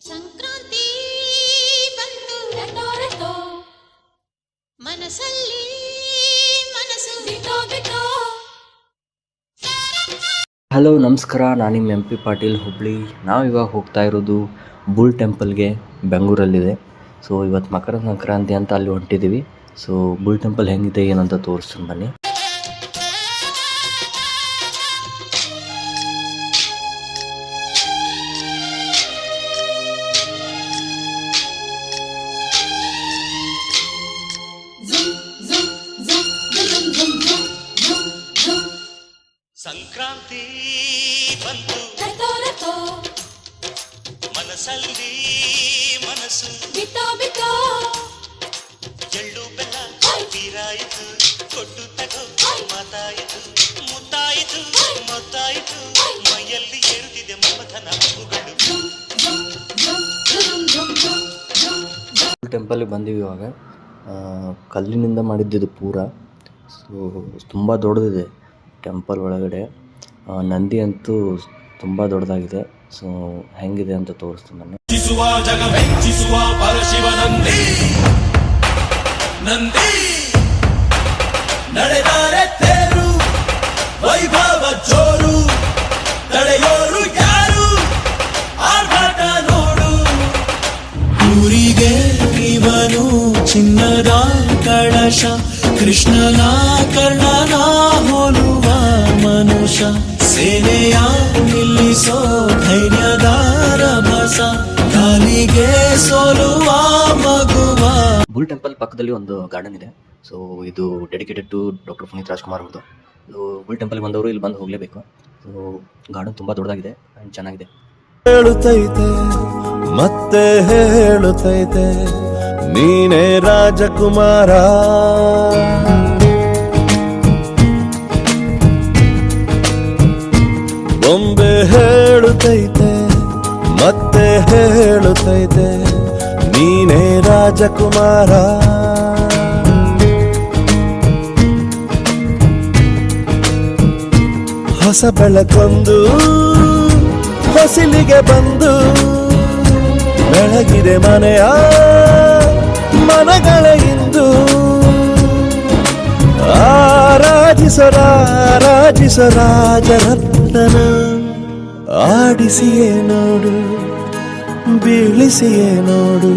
ಸಂಕ್ರಾಂತಿ ಬಂತು ರೆಟೋ ರೆಟೋ ಮನಸ್ಸಲ್ಲಿ ಮನಸ್ಸು ಬಿಟೋ ಬಿಟೋ. ಹಲೋ ನಮಸ್ಕಾರ, ನಾನು ನಿಮ್ಮ MP ಪಾಟೀಲ್ ಹುಬ್ಳಿ. ನಾವು ಇವಾಗ ಹೋಗ್ತಾ ಇರೋದು ಬುಲ್ ಟೆಂಪಲ್ಗೆ, ಬೆಂಗಳೂರಲ್ಲಿದೆ. ಸೊ ಇವತ್ತು ಮಕರ ಸಂಕ್ರಾಂತಿ ಅಂತ ಅಲ್ಲಿ ಹೊಂಟಿದ್ದೀವಿ. ಸೊ ಬುಲ್ ಟೆಂಪಲ್ ಹೆಂಗಿದೆ ಏನಂತ ತೋರಿಸ್ತೀನಿ ಬನ್ನಿ. ಸಂಕ್ರಾಂತಿ ಬಂತು ರೆಟೋ ರೆಟೋ ಮನಸ್ಸಲ್ಲಿ ಮನಸ್ಸು ಬಿಟೋ ಬಿಟೋ. ಎಳ್ಳು ಬೆಲ್ಲ ತೀರಾಯಿತು, ಕೊಟ್ಟು ತಗೋ ಮಾತಾಯಿತು, ಮುತ್ತಾಯಿತು ಮೊತ್ತಾಯಿತು, ಮೈಯಲ್ಲಿ ಏರುತ್ತಿದೆ ಮಮಥನ ಹಬ್ಬುಗಳು. ಬುಲ್ ಟೆಂಪಲ್ಗೆ ಬಂದೀವಿ ಇವಾಗ. ಕಲ್ಲಿನಿಂದ ಮಾಡಿದ್ದಿದ್ದು ಪೂರ. ಸೊ ತುಂಬ ದೊಡ್ಡದಿದೆ ಟೆಂಪಲ್ ಒಳಗಡೆ. ನಂದಿ ಅಂತೂ ತುಂಬ ದೊಡ್ಡದಾಗಿದೆ. ಸೊ ಹೆಂಗಿದೆ ಅಂತ ತೋರಿಸ್ತೀನಿ ನಾನು. ಜಗ ಮೆಚ್ಚಿಸುವ ಪರಶಿವ ನಂದಿ ನಂದಿ ನಡೆದರೆ ತೇರು ವೈಭವ ಜೋರು, ತಡೆಯೋರು ಯಾರು ಆರ್ಭಟ ನೋಡು. ಊರಿಗೆ ಇವನು ಚಿನ್ನದ ಕಳಶ, ಕೃಷ್ಣನ ಕರ್ಣನ ಹೋಲುವ ಮನುಷ್ಯ, ಸೇನೆಯ ನಿಲ್ಲಿಸೋ ಧೈರ್ಯದ ರಭಸ, ಕಾಲಿಗೆ ಸೋಲುವ ಮಗುವ. ಬುಲ್ ಟೆಂಪಲ್ ಪಕ್ಕದಲ್ಲಿ ಒಂದು ಗಾರ್ಡನ್ ಇದೆ. ಸೊ ಇದು dedicated to doctor Puneeth Rajkumar ಅವ್ರದ್ದು. ಸೊ ಬುಲ್ ಟೆಂಪಲ್ಗೆ ಬಂದವರು ಇಲ್ಲಿ ಬಂದು ಹೋಗಲೇಬೇಕು. ಸೊ ಗಾರ್ಡನ್ ತುಂಬ ದೊಡ್ಡದಾಗಿದೆ ಆ್ಯಂಡ್ ಚೆನ್ನಾಗಿದೆ. ಹೇಳುತ್ತೈತೆ ಮತ್ತೆ ಹೇಳುತ್ತೈತೆ ನೀನೇ ರಾಜಕುಮಾರ. ಬೊಂಬೆ ಹೇಳುತ್ತೈತೆ ಮತ್ತೆ ಹೇಳುತ್ತೈತೆ ನೀನೇ ರಾಜಕುಮಾರ. ಹೊಸ ಬೆಳಕೊಂದು ಹೊಸಿಲಿಗೆ ಬಂದು ಬೆಳಗಿದೆ ಮನೆಯ ಮನಗಳ ಇಂದು. ಆರಾಧಿಸ ರಾಜರತ್ನನ, ಆಡಿಸಿಯೇ ನೋಡು ಬೀಳಿಸಿಯೇ ನೋಡು.